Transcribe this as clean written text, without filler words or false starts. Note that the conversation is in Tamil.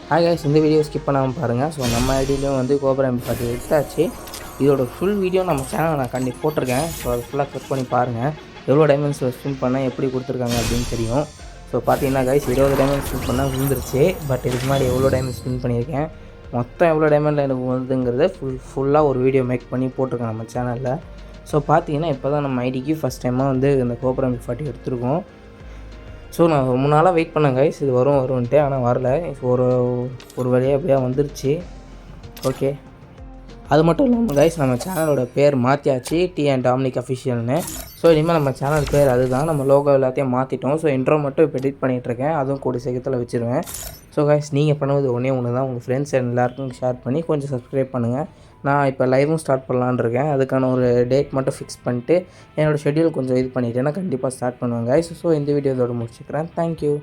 ஹாய் கைஸ், இந்த வீடியோ ஸ்கிப் பண்ணாமல் பாருங்கள். ஸோ நம்ம ஐடியிலையும் வந்து கோப்ரா M40 எடுத்தாச்சு. இதோட ஃபுல் வீடியோ நம்ம சேனலில் நான் கண்டிப்பாக போட்டிருக்கேன். ஸோ அது ஃபுல்லாக கிளிக் பண்ணி பாருங்கள். எவ்வளோ டைமண்ட்ஸில் ஸ்பின் பண்ணால் எப்படி கொடுத்துருக்காங்க அப்படின்னு தெரியும். ஸோ பார்த்தீங்கன்னா கைஸ் 20 டைமண்ட் ஸ்பின் பண்ணால் விழுந்துருச்சு. பட் இதுக்கு முன்னாடி எவ்வளோ டைமண்ட் ஸ்பின் பண்ணியிருக்கேன், மொத்தம் எவ்வளோ டைமண்டில் எனக்கு வருதுங்கிறத ஃபுல்லாக ஒரு வீடியோ மேக் பண்ணி போட்டிருக்கேன் நம்ம சேனலில். ஸோ பார்த்தீங்கன்னா இப்போ தான் நம்ம ஐடிக்கு ஃபஸ்ட் டைமாக வந்து இந்த கோப்ரா M40 எடுத்துருக்கோம். ஸோ நான் ரொம்ப நாளாக வெயிட் பண்ணேன் கைஸ், இது வரும்ன்ட்டு. ஆனால் வரல. இப்போ ஒரு வழியாக எப்படியா வந்துருச்சு. ஓகே, அது மட்டும் இல்லாமல் கைஸ் நம்ம சேனலோட பேர் மாற்றியாச்சு, T&Dominic அஃபிஷியல்னு. ஸோ இனிமேல் நம்ம சேனல் பேர் அதுதான். நம்ம லோகோ எல்லாத்தையும் மாற்றிட்டோம். ஸோ இன்ட்ரோ மட்டும் இப்போ எடிட் பண்ணிகிட்ருக்கேன். அதுவும் கூடிய சீக்கிரத்தில் வச்சுருவேன். ஸோ கைஸ், நீங்கள் பண்ணுவது ஒன்றே தான், உங்கள் ஃப்ரெண்ட்ஸ் எல்லாருக்கும் ஷேர் பண்ணி கொஞ்சம் சப்ஸ்கிரைப் பண்ணுங்கள். நான் இப்போ லைவும் ஸ்டார்ட் பண்ணலான்னு இருக்கேன். அதுக்கான ஒரு டேட் மட்டும் ஃபிக்ஸ் பண்ணிட்டு என்னோடய ஷெட்யூல் கொஞ்சம் இது பண்ணிவிட்டேன்னா கண்டிப்பாக ஸ்டார்ட் பண்ணுவேன் கைஸ். ஸோ இந்த வீடியோ இதோட முடிச்சுக்கிறேன். தேங்க்யூ.